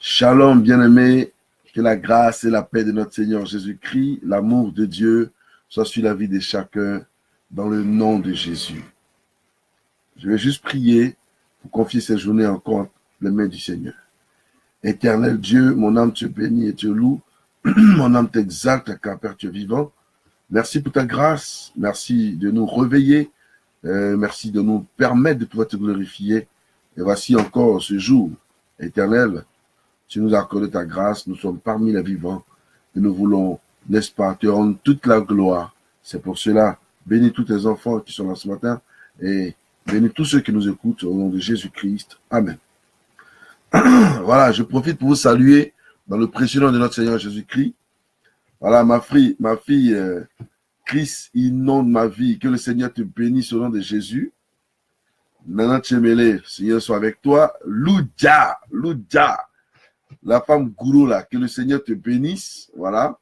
Shalom, bien-aimés, que la grâce et la paix de notre Seigneur Jésus-Christ, l'amour de Dieu, soit sur la vie de chacun, dans le nom de Jésus. Je vais juste prier pour confier cette journée encore entre les mains du Seigneur. Éternel Dieu, mon âme te bénit et te loue, mon âme t'exalte car Père tu es vivant. Merci pour ta grâce, merci de nous réveiller, merci de nous permettre de pouvoir te glorifier. Et voici encore ce jour, Éternel, tu nous as accordé ta grâce, nous sommes parmi les vivants et nous voulons, n'est-ce pas, te rendre toute la gloire. C'est pour cela, bénis tous tes enfants qui sont là ce matin et bénis tous ceux qui nous écoutent au nom de Jésus-Christ. Amen. Voilà, je profite pour vous saluer dans le précieux nom de notre Seigneur Jésus-Christ. Voilà, ma fille, Chris inonde ma vie. Que le Seigneur te bénisse au nom de Jésus. Nana Tchemele, Seigneur soit avec toi. Loudia. La femme gourou là, que le Seigneur te bénisse, voilà.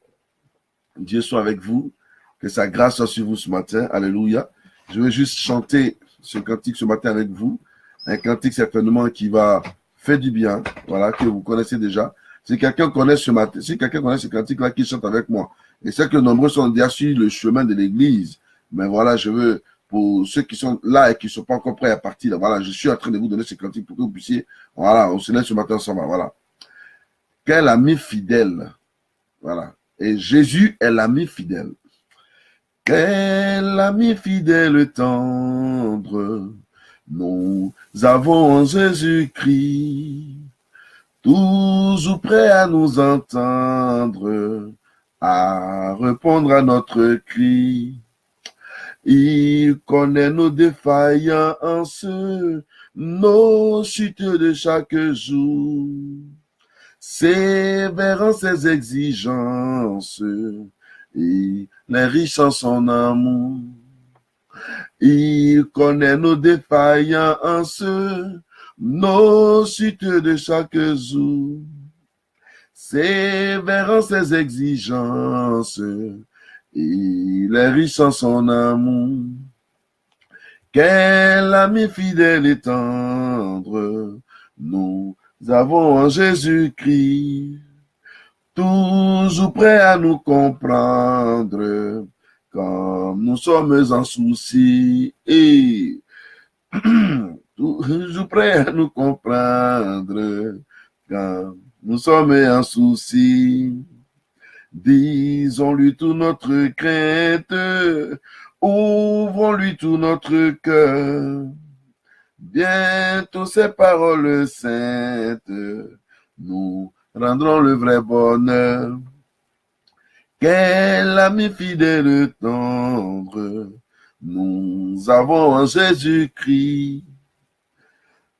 Dieu soit avec vous, que sa grâce soit sur vous ce matin, alléluia. Je vais juste chanter ce cantique ce matin avec vous, un cantique certainement qui va faire du bien, voilà, que vous connaissez déjà. Si quelqu'un connaît ce cantique là, qui chante avec moi, et c'est que nombreux sont déjà sur le chemin de l'église, mais voilà, je veux, pour ceux qui sont là et qui ne sont pas encore prêts à partir, voilà, je suis en train de vous donner ce cantique pour que vous puissiez, voilà, on se lève ce matin ensemble, voilà. Quel ami fidèle. Voilà. Et Jésus est l'ami fidèle. Quel ami fidèle tendre. Nous avons en Jésus-Christ. Toujours prêt à nous entendre. À répondre à notre cri. Il connaît nos défaillances. Nos chutes de chaque jour. Sévère en ses exigences, il est riche en son amour. Il connaît nos défaillances, nos chutes de chaque jour. Sévère en ses exigences, il est riche en son amour. Quel ami fidèle et tendre, nous avons en Jésus-Christ, toujours prêt à nous comprendre, quand nous sommes en souci, et toujours prêt à nous comprendre, quand nous sommes en souci. Disons-lui toute notre crainte, ouvrons-lui tout notre cœur. Bientôt ces paroles saintes nous rendront le vrai bonheur. Quel ami fidèle tendre nous avons en Jésus-Christ,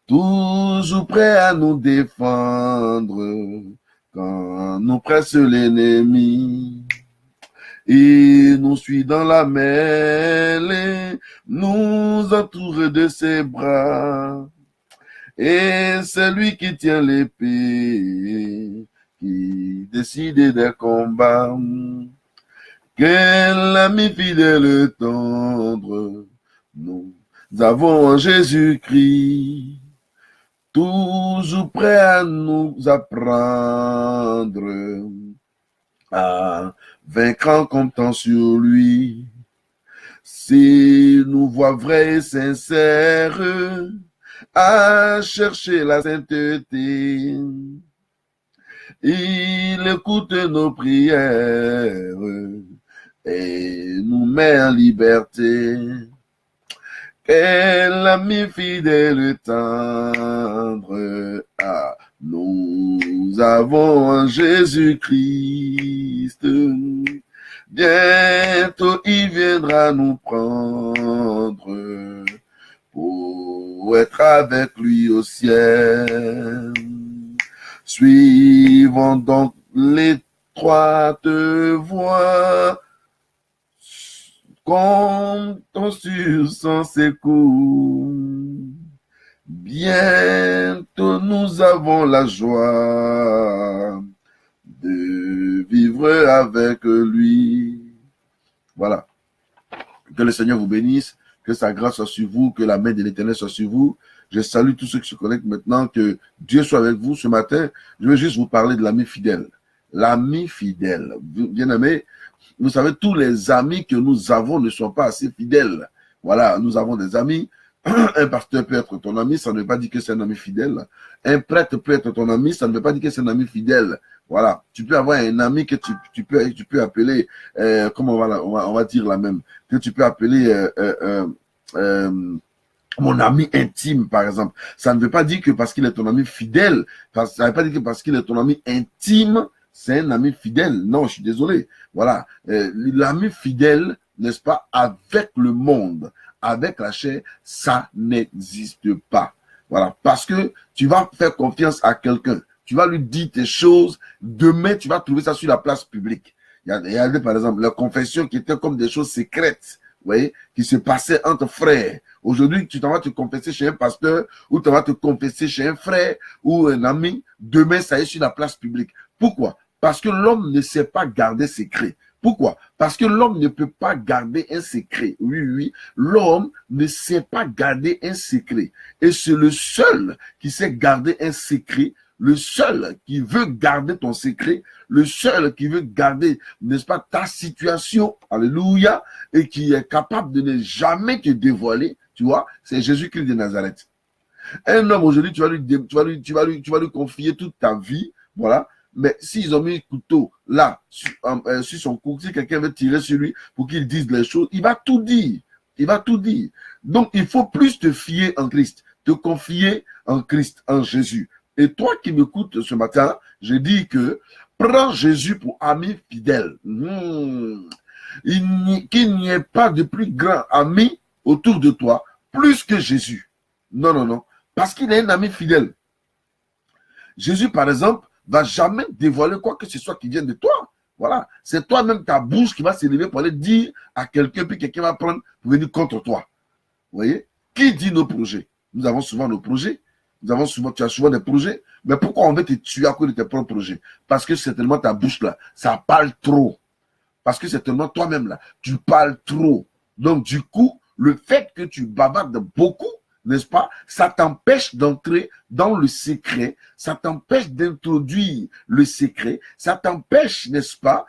toujours prêt à nous défendre quand nous presse l'ennemi. Il nous suit dans la mêlée, nous entoure de ses bras. Et c'est lui qui tient l'épée, qui décide des combats. Quel ami fidèle tendre, nous avons en Jésus-Christ, toujours prêt à nous apprendre à vaincre en comptant sur lui. S'il nous voit vrais et sincères, à chercher la sainteté, il écoute nos prières et nous met en liberté. Quel ami fidèle tendre, nous avons en Jésus-Christ. Bientôt il viendra nous prendre pour être avec lui au ciel. Suivons donc l'étroite voie, comptons sur son secours. Bientôt nous avons la joie de vivre avec lui. Voilà. Que le Seigneur vous bénisse, que sa grâce soit sur vous, que la main de l'Éternel soit sur vous, Je salue tous ceux qui se connectent maintenant. Que Dieu soit avec vous ce matin. Je vais juste vous parler de l'ami fidèle. L'ami fidèle. Bien aimé, vous savez, tous les amis que nous avons ne sont pas assez fidèles. Voilà, nous avons des amis. Un pasteur peut être ton ami, ça ne veut pas dire que c'est un ami fidèle. Un prêtre peut être ton ami, ça ne veut pas dire que c'est un ami fidèle. Voilà, tu peux avoir un ami que tu peux appeler, comment on va dire la même, que tu peux appeler mon ami intime, par exemple. Ça ne veut pas dire que parce qu'il est ton ami fidèle, ça ne veut pas dire que parce qu'il est ton ami intime, c'est un ami fidèle. Non, je suis désolé. Voilà, l'ami fidèle, n'est-ce pas, avec le monde, avec la chair, ça n'existe pas. Voilà, parce que tu vas faire confiance à quelqu'un, tu vas lui dire tes choses, demain tu vas trouver ça sur la place publique. Il y a par exemple la confession qui était comme des choses secrètes, vous voyez, qui se passaient entre frères. Aujourd'hui, tu t'en vas te confesser chez un pasteur, ou tu vas te confesser chez un frère ou un ami, demain ça est sur la place publique. Pourquoi? Parce que l'homme ne sait pas garder secret. Pourquoi? Parce que l'homme ne peut pas garder un secret. Oui, oui, l'homme ne sait pas garder un secret. Et c'est le seul qui sait garder un secret, le seul qui veut garder ton secret, le seul qui veut garder, n'est-ce pas, ta situation, alléluia, et qui est capable de ne jamais te dévoiler, tu vois, c'est Jésus-Christ de Nazareth. Un homme aujourd'hui, tu vas lui confier toute ta vie, voilà. Mais s'ils ont mis un couteau là, sur son cou, si quelqu'un veut tirer sur lui pour qu'il dise les choses, il va tout dire. Il va tout dire. Donc, il faut plus te fier en Christ, te confier en Christ, en Jésus. Et toi qui m'écoutes ce matin, je dis que prends Jésus pour ami fidèle. Qu'il n'y ait pas de plus grand ami autour de toi, plus que Jésus. Non, non, non. Parce qu'il est un ami fidèle. Jésus, par exemple, va jamais dévoiler quoi que ce soit qui vienne de toi. Voilà. C'est toi-même, ta bouche qui va s'élever pour aller dire à quelqu'un, puis quelqu'un va prendre pour venir contre toi. Vous voyez? Qui dit nos projets? Nous avons souvent nos projets. Tu as souvent des projets. Mais pourquoi on veut te tuer à cause de tes propres projets? Parce que c'est tellement ta bouche là, ça parle trop. Parce que c'est tellement toi-même là, tu parles trop. Donc du coup, le fait que tu bavardes beaucoup, n'est-ce pas, ça t'empêche d'entrer dans le secret, ça t'empêche d'introduire le secret, ça t'empêche, n'est-ce pas,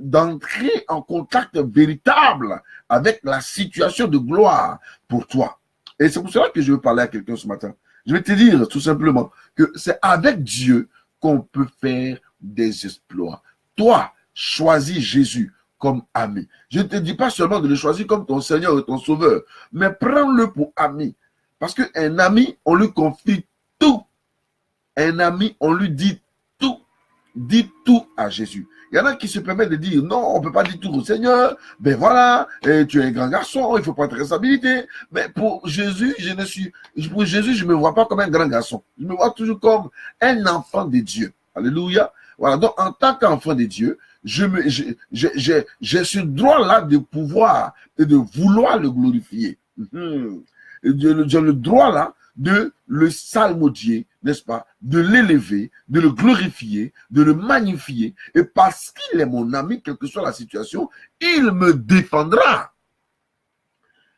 d'entrer en contact véritable avec la situation de gloire pour toi. Et c'est pour cela que je veux parler à quelqu'un ce matin. Je vais te dire tout simplement que c'est avec Dieu qu'on peut faire des exploits. Toi, choisis Jésus comme ami. Je ne te dis pas seulement de le choisir comme ton Seigneur et ton Sauveur, mais prends-le pour ami. Parce qu'un ami, on lui confie tout. Un ami, on lui dit tout. Dis tout à Jésus. Il y en a qui se permettent de dire, non, on ne peut pas dire tout au Seigneur. Ben voilà, tu es un grand garçon, il faut prendre responsabilité. Mais pour Jésus, je ne me vois pas comme un grand garçon. Je me vois toujours comme un enfant de Dieu. Alléluia. Voilà, donc en tant qu'enfant de Dieu, j'ai ce droit-là de pouvoir et de vouloir le glorifier. J'ai le droit-là de le salmodier, n'est-ce pas, de l'élever, de le glorifier, de le magnifier. Et parce qu'il est mon ami, quelle que soit la situation, il me défendra.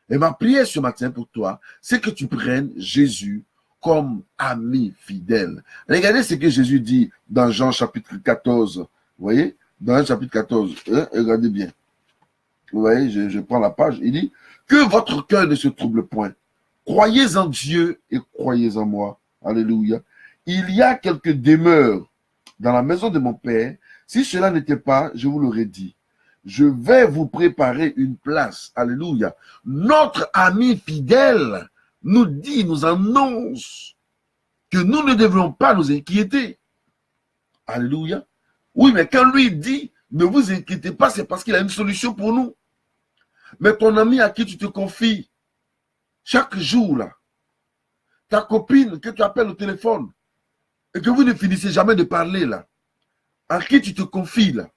Et ma prière ce matin pour toi, c'est que tu prennes Jésus comme ami fidèle. Regardez ce que Jésus dit dans Jean chapitre 14. Vous voyez? Dans Jean chapitre 14. Regardez bien. Vous voyez, je prends la page. Il dit, que votre cœur ne se trouble point. Croyez en Dieu et croyez en moi. Alléluia. Il y a quelques demeures dans la maison de mon Père. Si cela n'était pas, je vous l'aurais dit. Je vais vous préparer une place. Alléluia. Notre ami fidèle nous dit, nous annonce que nous ne devons pas nous inquiéter. Alléluia. Oui, mais quand lui dit, ne vous inquiétez pas, c'est parce qu'il a une solution pour nous. Mais ton ami à qui tu te confies, chaque jour, là, ta copine que tu appelles au téléphone, et que vous ne finissez jamais de parler, là, à qui tu te confies, là,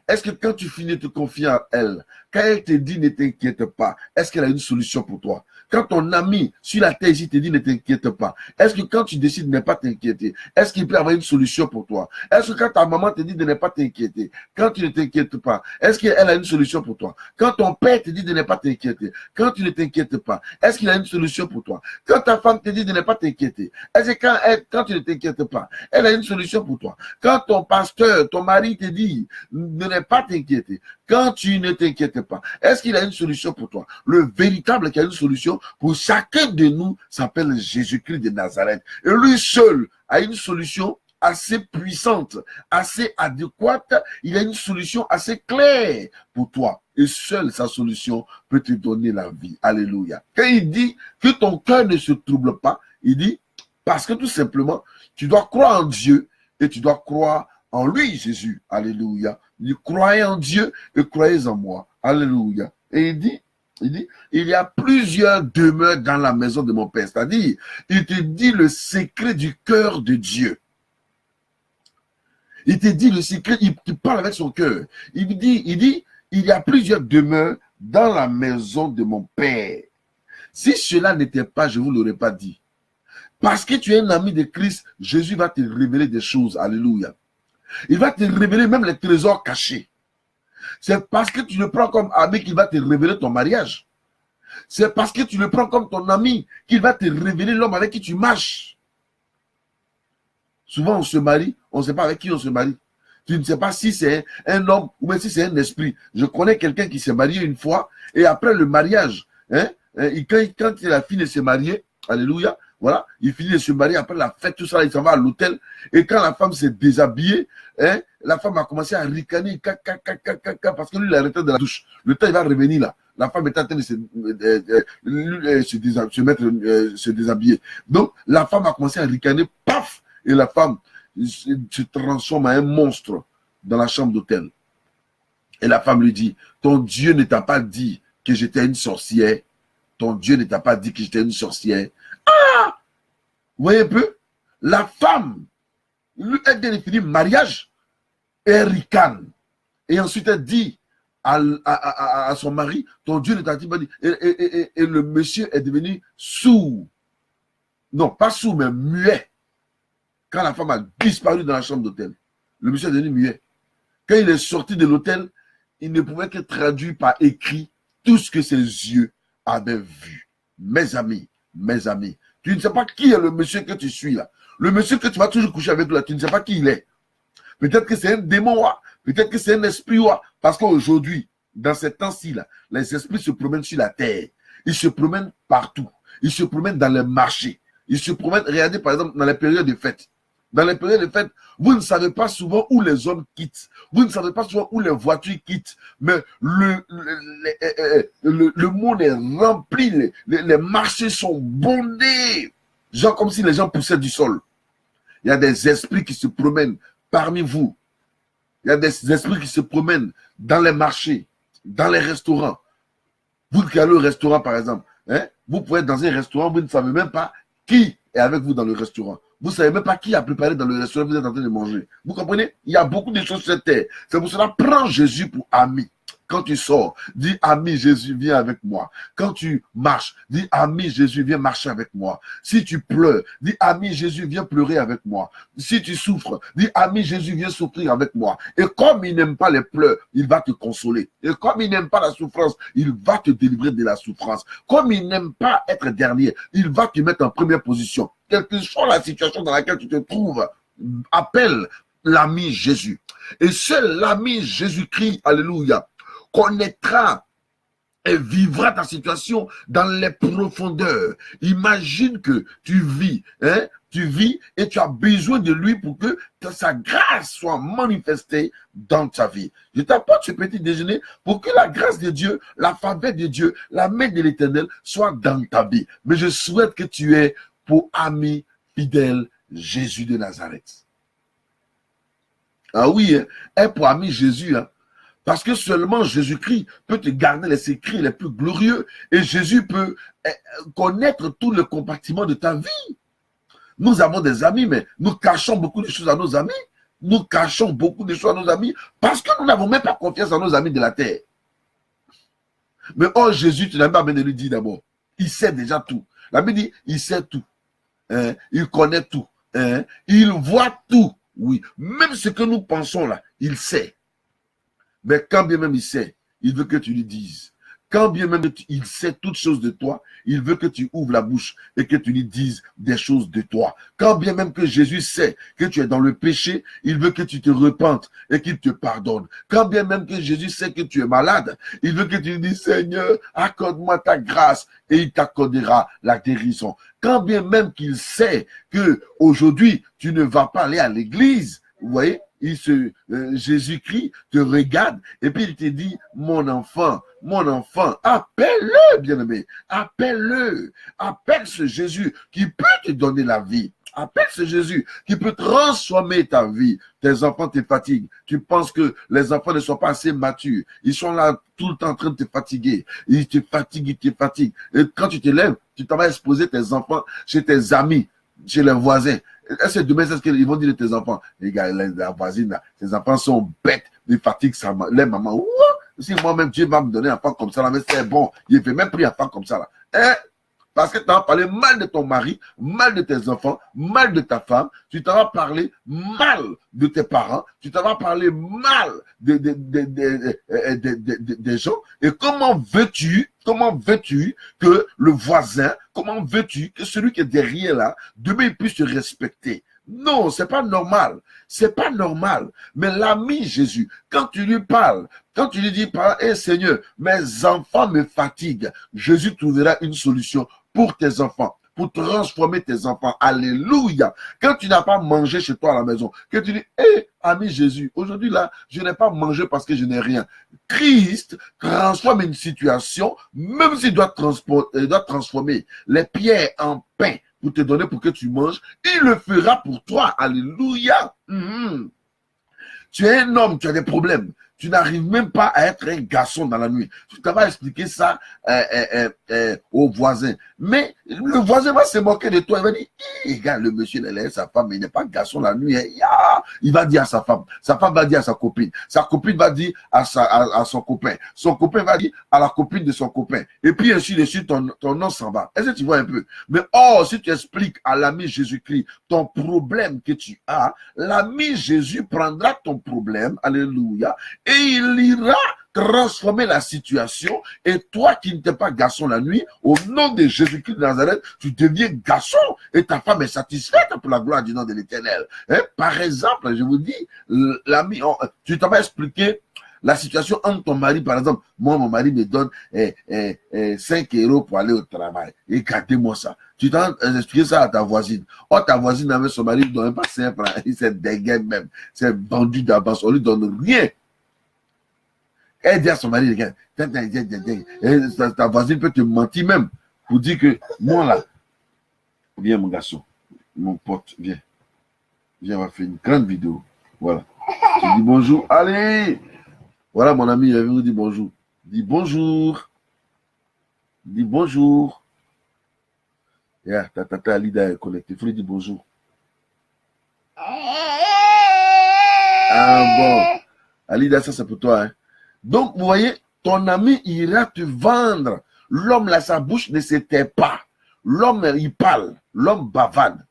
est-ce que quand tu finis de te confier à elle, quand elle te dit ne t'inquiète pas, est-ce qu'elle a une solution pour toi? quand ton ami sur la terre ici te dit ne t'inquiète pas, est-ce que quand tu décides de ne pas t'inquiéter, est-ce qu'il peut y avoir une solution pour toi? Est-ce que quand ta maman te dit de ne pas t'inquiéter, quand tu ne t'inquiètes pas, est-ce qu'elle a une solution pour toi? Quand ton père te dit de ne pas t'inquiéter, quand tu ne t'inquiètes pas, est-ce qu'il a une solution pour toi? Quand ta femme te dit de ne pas t'inquiéter, est-ce que quand tu ne t'inquiètes pas, elle a une solution pour toi? Quand ton pasteur, ton mari te dit de ne pas t'inquiéter, quand tu ne t'inquiètes pas, est-ce qu'il a une solution pour toi? Le véritable qui a une solution pour chacun de nous s'appelle Jésus-Christ de Nazareth. Et lui seul a une solution assez puissante, assez adéquate. Il a une solution assez claire pour toi. Et seule sa solution peut te donner la vie. Alléluia. Quand il dit que ton cœur ne se trouble pas, il dit parce que tout simplement, tu dois croire en Dieu et tu dois croire en lui, Jésus. Alléluia. Il dit, croyez en Dieu et croyez en moi. Alléluia. Et il dit, il y a plusieurs demeures dans la maison de mon Père. C'est-à-dire, il te dit le secret du cœur de Dieu. Il te dit le secret, il parle avec son cœur. Il dit, il y a plusieurs demeures dans la maison de mon Père. Si cela n'était pas, je ne vous l'aurais pas dit. Parce que tu es un ami de Christ, Jésus va te révéler des choses. Alléluia. Il va te révéler même les trésors cachés. C'est parce que tu le prends comme ami qu'il va te révéler ton mariage. C'est parce que tu le prends comme ton ami qu'il va te révéler l'homme avec qui tu marches. Souvent, on se marie, on ne sait pas avec qui on se marie. Tu ne sais pas si c'est un homme ou même si c'est un esprit. Je connais quelqu'un qui s'est marié une fois et après le mariage, quand il a fini de se marier, alléluia, voilà, il finit de se marier, après la fête, tout ça, il s'en va à l'hôtel. Et quand la femme s'est déshabillée, la femme a commencé à ricaner, parce que lui, il a arrêté de la douche. Le temps, il va revenir là. La femme est en train de se déshabiller. Donc, la femme a commencé à ricaner, paf! Et la femme se transforme en un monstre dans la chambre d'hôtel. Et la femme lui dit, ton Dieu ne t'a pas dit que j'étais une sorcière. Ton Dieu ne t'a pas dit que j'étais une sorcière. Ah! Vous voyez un peu? La femme, elle vient de finir mariage, et elle ricane. Et ensuite elle dit à son mari, ton Dieu ne t'a pas dit. Et le monsieur est devenu sourd. Non, pas sourd, mais muet. Quand la femme a disparu dans la chambre d'hôtel, le monsieur est devenu muet. Quand il est sorti de l'hôtel, il ne pouvait que traduire par écrit tout ce que ses yeux avaient vu. Mes amis, tu ne sais pas qui est le monsieur que tu suis là. Le monsieur que tu vas toujours coucher avec là, tu ne sais pas qui il est. Peut-être que c'est un démon, peut-être que c'est un esprit, parce qu'aujourd'hui, dans ces temps-ci là, les esprits se promènent sur la terre. Ils se promènent partout. Ils se promènent dans les marchés. Ils se promènent, regardez par exemple, dans les périodes de fête. Dans les périodes de fête, vous ne savez pas souvent où les hommes quittent. Vous ne savez pas souvent où les voitures quittent. Mais le monde est rempli. Les marchés sont bondés. Genre comme si les gens poussaient du sol. Il y a des esprits qui se promènent parmi vous. Il y a des esprits qui se promènent dans les marchés, dans les restaurants. Vous qui allez au restaurant, par exemple, vous pouvez être dans un restaurant, vous ne savez même pas qui est avec vous dans le restaurant. Vous ne savez même pas qui a préparé dans le restaurant que vous êtes en train de manger. Vous comprenez? Il y a beaucoup de choses sur cette terre. C'est pour cela, prends Jésus pour ami. Quand tu sors, dis ami Jésus, viens avec moi. Quand tu marches, dis ami Jésus, viens marcher avec moi. Si tu pleures, dis ami Jésus, viens pleurer avec moi. Si tu souffres, dis ami Jésus, viens souffrir avec moi. Et comme il n'aime pas les pleurs, il va te consoler. Et comme il n'aime pas la souffrance, il va te délivrer de la souffrance. Comme il n'aime pas être dernier, il va te mettre en première position. Quelle que soit la situation dans laquelle tu te trouves, appelle l'ami Jésus. Et seul l'ami Jésus-Christ, alléluia, connaîtra et vivra ta situation dans les profondeurs. Imagine que tu vis et tu as besoin de lui pour que sa grâce soit manifestée dans ta vie. Je t'apporte ce petit déjeuner pour que la grâce de Dieu, la faveur de Dieu, la main de l'Éternel soit dans ta vie. Mais je souhaite que tu aies pour ami fidèle Jésus de Nazareth. Ah oui, aie pour ami Jésus, parce que seulement Jésus-Christ peut te garder les secrets les plus glorieux et Jésus peut connaître tous les compartiments de ta vie. Nous avons des amis, mais nous cachons beaucoup de choses à nos amis. Nous cachons beaucoup de choses à nos amis parce que nous n'avons même pas confiance en nos amis de la terre. Mais oh Jésus, tu n'as pas bien de lui dire d'abord. Il sait déjà tout. La Bible dit, il sait tout. Hein? Il connaît tout. Hein? Il voit tout. Oui. Même ce que nous pensons là, il sait. Mais quand bien même il sait, il veut que tu lui dises. Quand bien même il sait toutes choses de toi, il veut que tu ouvres la bouche et que tu lui dises des choses de toi. Quand bien même que Jésus sait que tu es dans le péché, il veut que tu te repentes et qu'il te pardonne. Quand bien même que Jésus sait que tu es malade, il veut que tu lui dises, Seigneur, accorde-moi ta grâce et il t'accordera la guérison. Quand bien même qu'il sait que aujourd'hui tu ne vas pas aller à l'église, vous voyez, Jésus-Christ te regarde et puis il te dit, mon enfant, appelle-le, bien-aimé, appelle-le, appelle ce Jésus qui peut te donner la vie. Appelle ce Jésus qui peut transformer ta vie. Tes enfants te fatiguent. Tu penses que les enfants ne sont pas assez matures. Ils sont là tout le temps en train de te fatiguer. Ils te fatiguent. Et quand tu te lèves, tu t'en vas exposer tes enfants chez tes amis, chez les voisins. Est-ce que demain, c'est ce qu'ils vont dire de tes enfants? Les gars, la voisine, là, tes enfants sont bêtes, ils fatiguent les mamans. Ouh, si moi-même, Dieu va me donner un enfant comme ça, là, mais c'est bon. Il fait même pris un enfant comme ça, là. Hein? Parce que tu as parlé mal de ton mari, mal de tes enfants, mal de ta femme, tu t'en vas parler mal de tes parents, tu t'en vas parler mal des gens. Et comment veux-tu que le voisin, comment veux-tu que celui qui est derrière là, demain il puisse te respecter? Non, c'est pas normal. C'est pas normal. Mais l'ami Jésus, quand tu lui parles, quand tu lui dis, hey Seigneur, mes enfants me fatiguent, Jésus trouvera une solution pour tes enfants, pour transformer tes enfants. Alléluia. Quand tu n'as pas mangé chez toi à la maison, que tu dis, hé, ami Jésus, aujourd'hui là, je n'ai pas mangé parce que je n'ai rien. Christ transforme une situation, même s'il doit transformer les pierres en pain pour te donner pour que tu manges, il le fera pour toi. Alléluia. Tu es un homme, tu as des problèmes. Tu n'arrives même pas à être un garçon dans la nuit. Tu t'as expliqué ça au voisin. Mais le voisin va se moquer de toi. Il va dire, regarde, le monsieur, il est sa femme, il n'est pas garçon la nuit. Il va dire à sa femme va dire à sa copine va dire à son copain. Son copain va dire à la copine de son copain. Et puis ainsi de suite, ton nom s'en va. Est-ce que tu vois un peu? Mais si tu expliques à l'ami Jésus-Christ ton problème que tu as, l'ami Jésus prendra ton problème, alléluia, et il ira transformer la situation. Et toi qui n'étais pas garçon la nuit, au nom de Jésus-Christ de Nazareth, tu deviens garçon et ta femme est satisfaite pour la gloire du nom de l'Éternel. Par exemple, je vous dis, l'ami, tu t'as pas expliqué la situation entre ton mari, par exemple. Moi, mon mari me donne 5 € pour aller au travail. Et gardez-moi ça. Tu t'as expliqué ça à ta voisine. Ta voisine avec son mari ne donne pas 5 francs. Il s'est dégaine même. C'est vendu d'avance. On lui donne rien. Elle dit à son mari, regarde, ta voisine peut te mentir même pour dire que moi là, viens mon garçon, mon pote, viens, on va faire une grande vidéo. Voilà. Tu dis bonjour, allez. Voilà mon ami, il vous dire bonjour. Dis bonjour. Dis bonjour. Yeah, ta tata Alida est connectée. Il faut lui dire bonjour. Ah bon. Alida, ça c'est pour toi, hein. Donc, vous voyez, ton ami ira te vendre. L'homme, là, sa bouche ne se tait pas. L'homme, il parle. L'homme bavade.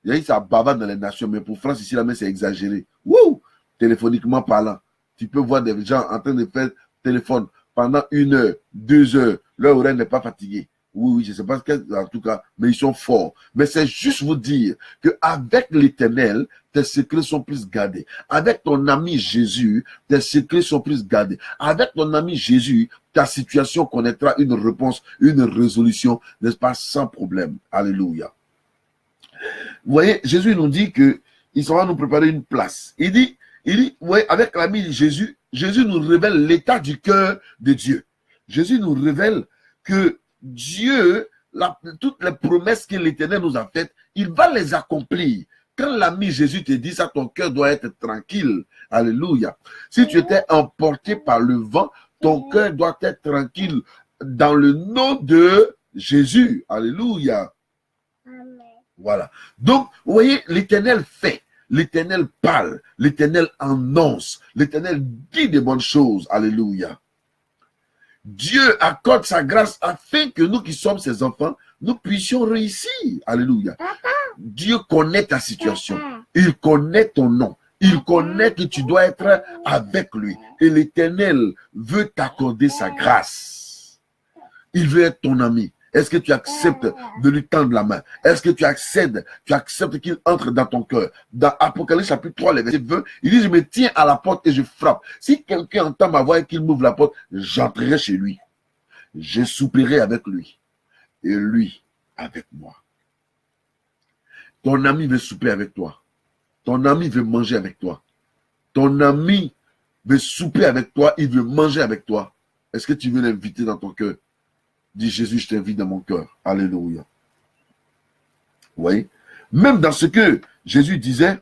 Il y a ça bavade dans les nations, mais pour France, ici, là, mais c'est exagéré. Wouh! Téléphoniquement parlant. Tu peux voir des gens en train de faire téléphone pendant 1 heure, 2 heures. Leur oreille n'est pas fatiguée. Oui, je ne sais pas en tout cas, mais ils sont forts. Mais c'est juste vous dire qu'avec l'Éternel, tes secrets sont plus gardés. Avec ton ami Jésus, tes secrets sont plus gardés. Avec ton ami Jésus, ta situation connaîtra une réponse, une résolution, n'est-ce pas, sans problème. Alléluia. Vous voyez, Jésus nous dit qu'il s'en va nous préparer une place. Il dit, vous voyez, avec l'ami Jésus, Jésus nous révèle l'état du cœur de Dieu. Jésus nous révèle que Dieu, toutes les promesses que l'Éternel nous a faites, il va les accomplir. Quand l'ami Jésus te dit ça, ton cœur doit être tranquille. Alléluia. Si tu étais emporté par le vent, ton cœur doit être tranquille dans le nom de Jésus. Alléluia. Amen. Voilà. Donc, vous voyez, l'Éternel fait. L'Éternel parle. L'Éternel annonce. L'Éternel dit de bonnes choses. Alléluia. Dieu accorde sa grâce afin que nous qui sommes ses enfants, nous puissions réussir. Alléluia. Dieu connaît ta situation. Il connaît ton nom. Il connaît que tu dois être avec lui. Et l'Éternel veut t'accorder sa grâce. Il veut être ton ami. Est-ce que tu acceptes de lui tendre la main? Est-ce que tu acceptes qu'il entre dans ton cœur? Dans Apocalypse chapitre 3, le verset 20, il dit, je me tiens à la porte et je frappe. Si quelqu'un entend ma voix et qu'il m'ouvre la porte, j'entrerai chez lui. Je souperai avec lui. Et lui avec moi. Ton ami veut souper avec toi. Ton ami veut manger avec toi. Ton ami veut souper avec toi. Il veut manger avec toi. Est-ce que tu veux l'inviter dans ton cœur? Dis Jésus, je t'invite dans mon cœur. Alléluia. Oui. Même dans ce que Jésus disait,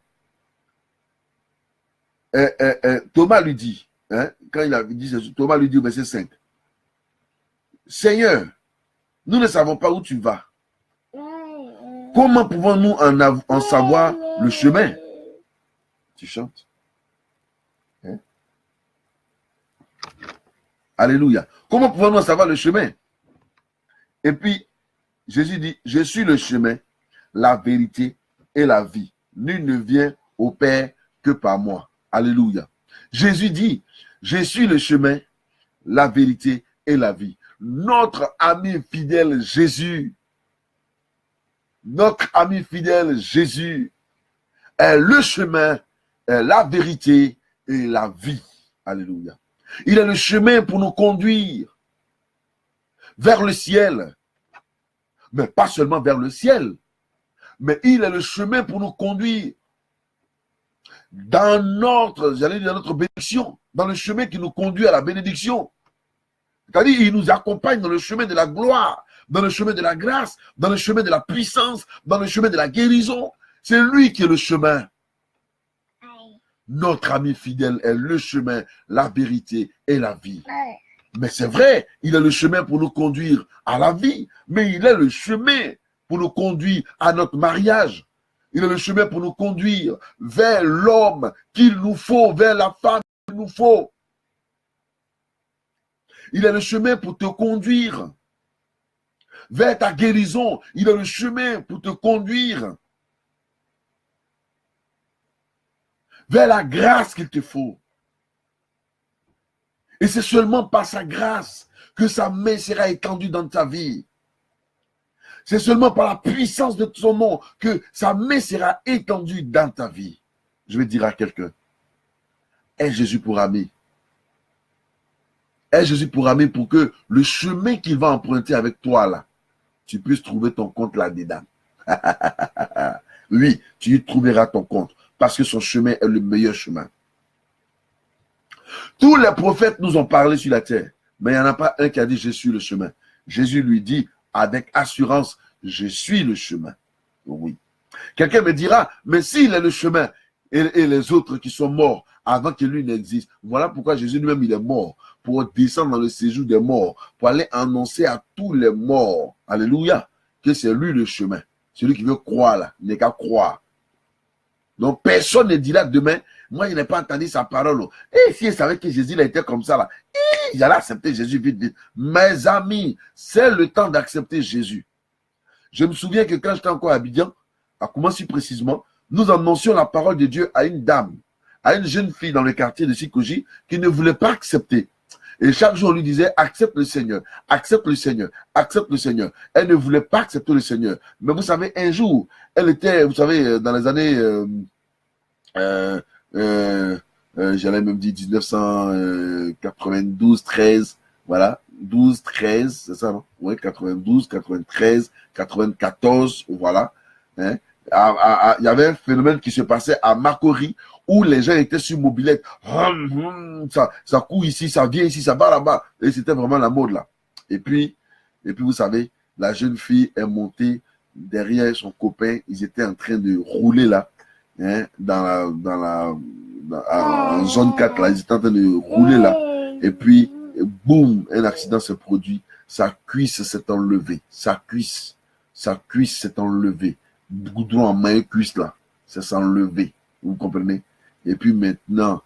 Thomas lui dit, hein, quand il a dit Jésus, Thomas lui dit au verset 5, Seigneur, nous ne savons pas où tu vas. Comment pouvons-nous en savoir le chemin? Tu chantes. Hein? Alléluia. Comment pouvons-nous en savoir le chemin? Et puis, Jésus dit, je suis le chemin, la vérité et la vie. Nul ne vient au Père que par moi. Alléluia. Jésus dit, je suis le chemin, la vérité et la vie. Notre ami fidèle Jésus, est le chemin, est la vérité et la vie. Alléluia. Il est le chemin pour nous conduire vers le ciel. Mais pas seulement vers le ciel, mais il est le chemin pour nous conduire dans notre bénédiction, dans le chemin qui nous conduit à la bénédiction. C'est-à-dire, il nous accompagne dans le chemin de la gloire, dans le chemin de la grâce, dans le chemin de la puissance, dans le chemin de la guérison. C'est lui qui est le chemin. Notre ami fidèle est le chemin, la vérité et la vie. Mais c'est vrai, il est le chemin pour nous conduire à la vie, mais il est le chemin pour nous conduire à notre mariage. Il est le chemin pour nous conduire vers l'homme qu'il nous faut, vers la femme qu'il nous faut. Il est le chemin pour te conduire vers ta guérison. Il est le chemin pour te conduire vers la grâce qu'il te faut. Et c'est seulement par sa grâce que sa main sera étendue dans ta vie. C'est seulement par la puissance de son nom que sa main sera étendue dans ta vie. Je vais dire à quelqu'un, aie Jésus pour ami. Aie Jésus pour ami pour que le chemin qu'il va emprunter avec toi là, tu puisses trouver ton compte là-dedans. Oui, tu y trouveras ton compte parce que son chemin est le meilleur chemin. Tous les prophètes nous ont parlé sur la terre, mais il n'y en a pas un qui a dit « Je suis le chemin ». Jésus lui dit avec assurance « Je suis le chemin ». Oui. Quelqu'un me dira « Mais s'il est le chemin et les autres qui sont morts avant que lui n'existe », voilà pourquoi Jésus lui-même il est mort, pour descendre dans le séjour des morts, pour aller annoncer à tous les morts, alléluia, que c'est lui le chemin. Celui qui veut croire là, n'est qu'à croire. Donc personne ne dira demain, moi je n'ai pas entendu sa parole. Et si il savait que Jésus il était comme ça là, j'allais accepter Jésus vite vite. Mes amis, c'est le temps d'accepter Jésus. Je me souviens que quand j'étais encore à Abidjan, à Koumassi précisément, nous annoncions la parole de Dieu à une dame, à une jeune fille dans le quartier de Sikoji qui ne voulait pas accepter. Et chaque jour, on lui disait, accepte le Seigneur, accepte le Seigneur, accepte le Seigneur. Elle ne voulait pas accepter le Seigneur. Mais vous savez, un jour, elle était, vous savez, dans les années, j'allais même dire 1992, 13, voilà, 12, 13, c'est ça, non? Oui, 92, 93, 94, voilà. Hein? Il y avait un phénomène qui se passait à Makori où les gens étaient sur mobilette. Ça court ici, ça vient ici, ça va là-bas. Et c'était vraiment la mode là. Et puis, vous savez, la jeune fille est montée derrière son copain. Ils étaient en train de rouler là, hein, en zone 4 là. Ils étaient en train de rouler là. Et puis, boum, un accident se produit. Sa cuisse s'est enlevée. Sa cuisse s'est enlevée. Goudron en main cuisse là, ça s'est enlevé. Vous comprenez? Et puis maintenant,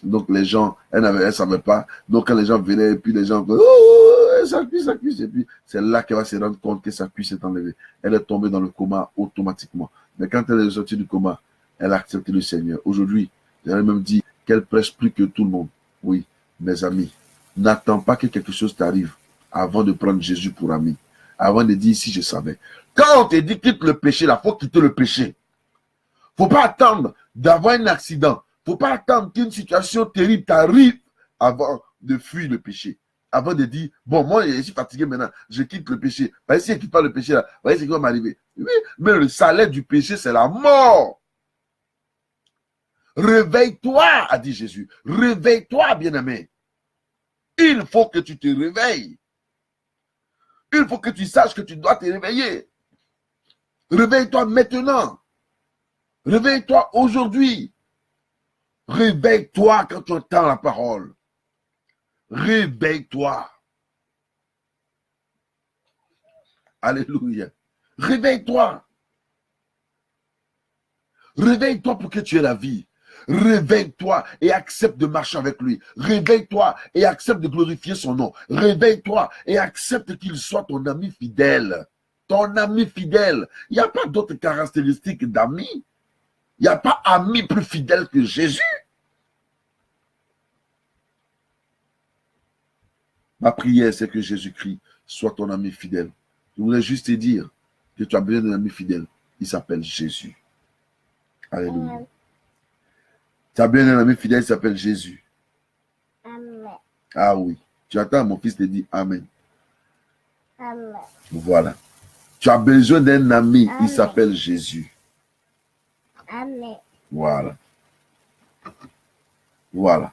Donc les gens, elle ne savait pas. Donc quand les gens venaient, et puis les gens, oh, sa cuisse, et puis c'est là qu'elle va se rendre compte que sa cuisse est enlevée. Elle est tombée dans le coma automatiquement. Mais quand elle est sortie du coma, elle a accepté le Seigneur. Aujourd'hui, elle même dit qu'elle prêche plus que tout le monde. Oui, mes amis, n'attends pas que quelque chose t'arrive avant de prendre Jésus pour ami. Avant de dire, si je savais. Quand on te dit quitte le péché, il faut quitter le péché. Faut pas attendre d'avoir un accident. Faut pas attendre qu'une situation terrible t'arrive avant de fuir le péché. Avant de dire, bon, moi, je suis fatigué maintenant, je quitte le péché. Voyez, si je ne quitte pas le péché, là, voyez ce qui va m'arriver. Oui, mais le salaire du péché, c'est la mort. Réveille-toi, a dit Jésus. Réveille-toi, bien-aimé. Il faut que tu te réveilles. Il faut que tu saches que tu dois te réveiller. Réveille-toi maintenant. Réveille-toi aujourd'hui. Réveille-toi quand tu entends la parole. Réveille-toi. Alléluia. Réveille-toi. Réveille-toi pour que tu aies la vie. Réveille-toi et accepte de marcher avec lui. Réveille-toi et accepte de glorifier son nom. Réveille-toi et accepte qu'il soit ton ami fidèle. Ton ami fidèle. Il n'y a pas d'autres caractéristiques d'amis. Il n'y a pas ami plus fidèle que Jésus. Ma prière, c'est que Jésus-Christ soit ton ami fidèle. Je voulais juste te dire que tu as besoin d'un ami fidèle. Il s'appelle Jésus. Alléluia. Amen. Tu as besoin d'un ami fidèle, il s'appelle Jésus. Amen. Ah oui. Tu attends, mon fils te dit Amen. Amen. Voilà. Tu as besoin d'un ami, Amen. Il s'appelle Jésus. Amen. Voilà. Voilà.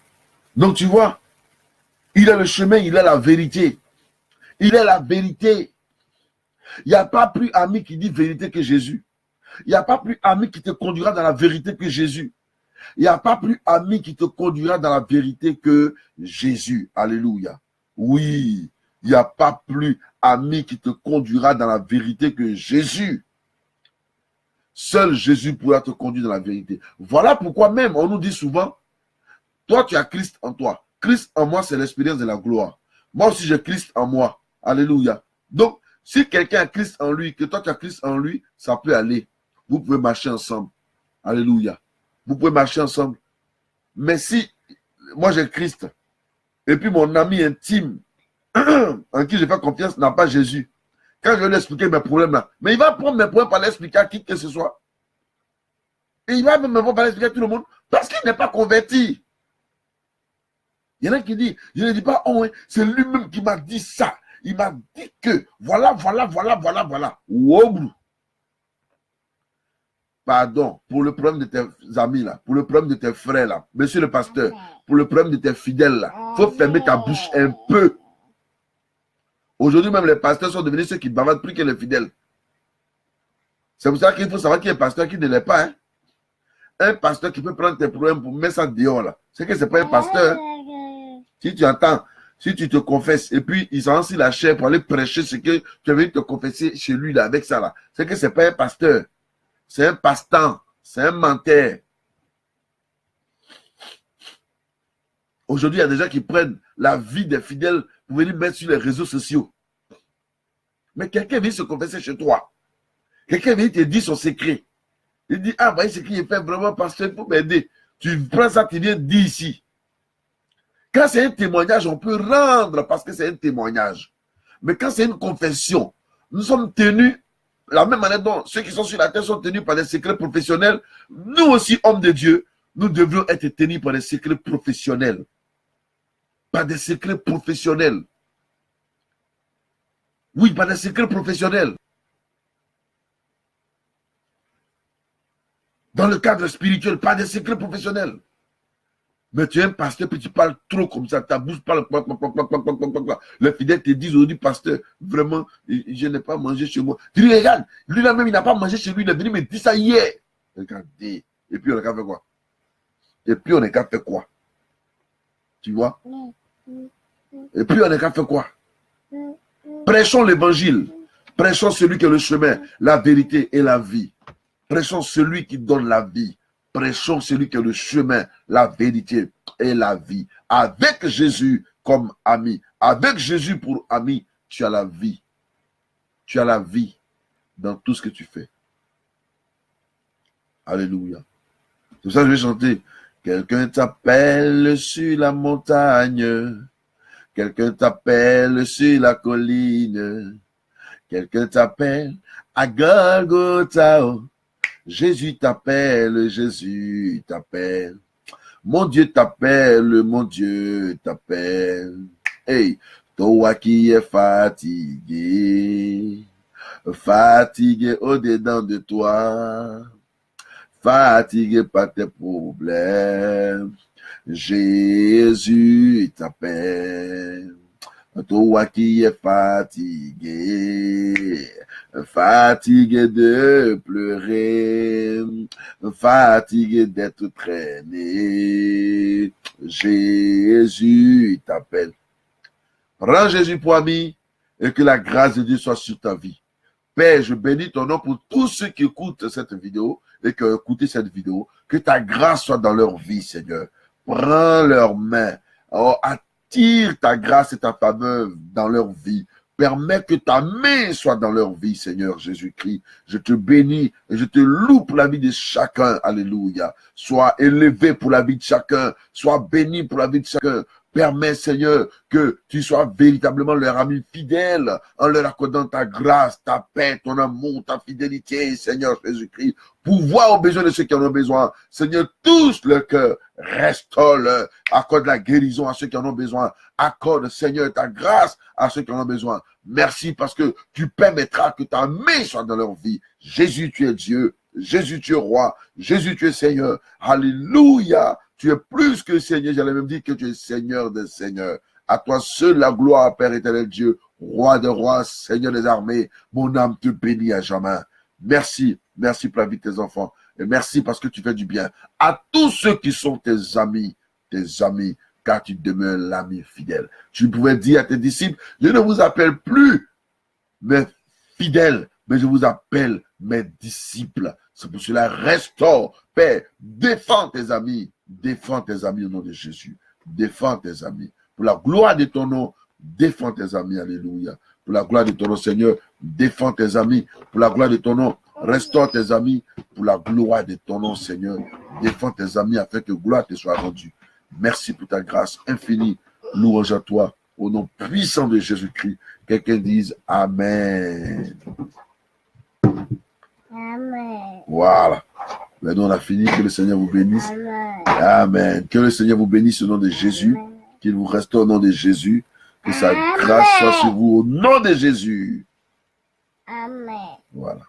Donc tu vois, il est le chemin, il est la vérité. Il est la vérité. Il n'y a pas plus ami qui dit vérité que Jésus. Il n'y a pas plus ami qui te conduira dans la vérité que Jésus. Il n'y a pas plus ami qui te conduira dans la vérité que Jésus. Alléluia. Oui, il n'y a pas plus ami qui te conduira dans la vérité que Jésus. Seul Jésus pourra te conduire dans la vérité. Voilà pourquoi même on nous dit souvent, toi tu as Christ en toi. Christ en moi, c'est l'expérience de la gloire. Moi aussi j'ai Christ en moi. Alléluia. Donc, si quelqu'un a Christ en lui, que toi tu as Christ en lui, ça peut aller. Vous pouvez marcher ensemble. Alléluia. Vous pouvez marcher ensemble. Mais si moi j'ai Christ, et puis mon ami intime, en qui je fais confiance, n'a pas Jésus, quand je vais lui expliquer mes problèmes là, mais il va prendre mes problèmes pour l'expliquer à qui que ce soit. Et il va même pas l'expliquer à tout le monde, parce qu'il n'est pas converti. Il y en a qui disent, je ne dis pas, oh, c'est lui-même qui m'a dit ça. Il m'a dit que, voilà. Wow. Pardon, pour le problème de tes amis là, pour le problème de tes frères là, monsieur le pasteur, pour le problème de tes fidèles là, il faut fermer ta bouche un peu. Aujourd'hui même, les pasteurs sont devenus ceux qui bavardent plus que les fidèles. C'est pour ça qu'il faut savoir qu'il y a un pasteur qui ne l'est pas. Hein? Un pasteur qui peut prendre tes problèmes pour mettre ça dehors là, c'est que ce n'est pas un pasteur. Si tu entends, si tu te confesses, et puis il s'en la chair pour aller prêcher ce que tu as venu te confesser chez lui là, avec ça là, c'est que ce n'est pas un pasteur. C'est un passe-temps, c'est un menteur. Aujourd'hui, il y a des gens qui prennent la vie des fidèles pour venir mettre sur les réseaux sociaux. Mais quelqu'un vient se confesser chez toi. Quelqu'un vient te dire son secret. Il dit, ah, bah, ce qu'il fait vraiment pasteur, il faut m'aider. Tu prends ça, tu viens dire ici. Quand c'est un témoignage, on peut rendre parce que c'est un témoignage. Mais quand c'est une confession, nous sommes tenus la même manière dont ceux qui sont sur la terre sont tenus par des secrets professionnels, nous aussi, hommes de Dieu, nous devrions être tenus par des secrets professionnels. Par des secrets professionnels. Oui, par des secrets professionnels. Dans le cadre spirituel, par des secrets professionnels. Mais tu es un pasteur, puis tu parles trop comme ça, ta bouche parle. Les fidèles te disent aujourd'hui, pasteur, vraiment, je n'ai pas mangé chez moi. Tu dis, regarde, lui-là même, il n'a pas mangé chez lui, il est venu me dire ça hier. Regardez. Et puis on n'a qu'à faire quoi? Et puis on n'a qu'à faire quoi? Tu vois? Et puis on n'a qu'à faire quoi? Prêchons l'évangile. Prêchons celui qui est le chemin, la vérité et la vie. Prêchons celui qui donne la vie. prêchons celui qui est le chemin, la vérité et la vie. Avec Jésus comme ami, avec Jésus pour ami, tu as la vie. Tu as la vie dans tout ce que tu fais. Alléluia. C'est pour ça que je vais chanter. Quelqu'un t'appelle sur la montagne. Quelqu'un t'appelle sur la colline. Quelqu'un t'appelle à Golgotha. Jésus t'appelle, Jésus t'appelle. Mon Dieu t'appelle, mon Dieu t'appelle. Hey, toi qui es fatigué, fatigué au-dedans de toi, fatigué par tes problèmes, Jésus t'appelle. Toi qui es fatigué, fatigué de pleurer, fatigué d'être traîné, Jésus t'appelle. Prends Jésus pour ami et que la grâce de Dieu soit sur ta vie. Père, je bénis ton nom pour tous ceux qui écoutent cette vidéo et qui ont écouté cette vidéo. Que ta grâce soit dans leur vie, Seigneur. Prends leurs mains. Oh, attire ta grâce et ta faveur dans leur vie. Permets que ta main soit dans leur vie, Seigneur Jésus-Christ. Je te bénis et je te loue pour la vie de chacun. Alléluia. Sois élevé pour la vie de chacun. Sois béni pour la vie de chacun. Permets, Seigneur, que tu sois véritablement leur ami fidèle en leur accordant ta grâce, ta paix, ton amour, ta fidélité, Seigneur Jésus-Christ. Pouvoir aux besoins de ceux qui en ont besoin. Seigneur, touche le cœur, restaure-le, accorde la guérison à ceux qui en ont besoin. Accorde, Seigneur, ta grâce à ceux qui en ont besoin. Merci parce que tu permettras que ta main soit dans leur vie. Jésus, tu es Dieu. Jésus, tu es roi. Jésus, tu es Seigneur. Alléluia. Tu es plus que Seigneur. J'allais même dire que tu es Seigneur des Seigneurs. À toi seul la gloire, Père éternel Dieu, roi de rois, Seigneur des armées. Mon âme te bénit à jamais. Merci. Merci pour la vie de tes enfants. Et merci parce que tu fais du bien à tous ceux qui sont tes amis, car tu demeures l'ami fidèle. Tu pouvais dire à tes disciples, je ne vous appelle plus mes fidèles, mais je vous appelle mes disciples. C'est pour cela, restaure, Père, défends tes amis au nom de Jésus. Défends tes amis. Pour la gloire de ton nom, défends tes amis, alléluia. Pour la gloire de ton nom, Seigneur, défends tes amis. Pour la gloire de ton nom, restaure tes amis. Pour la gloire de ton nom, Seigneur, défends tes amis afin que gloire te soit rendue. Merci pour ta grâce infinie. Louange à toi, au nom puissant de Jésus-Christ. Quelqu'un dise Amen. Amen. Voilà. Maintenant, on a fini. Que le Seigneur vous bénisse. Amen. Amen. Que le Seigneur vous bénisse au nom de Jésus. Qu'il vous restaure au nom de Jésus. Que sa grâce soit sur vous au nom de Jésus. Amen. Voilà.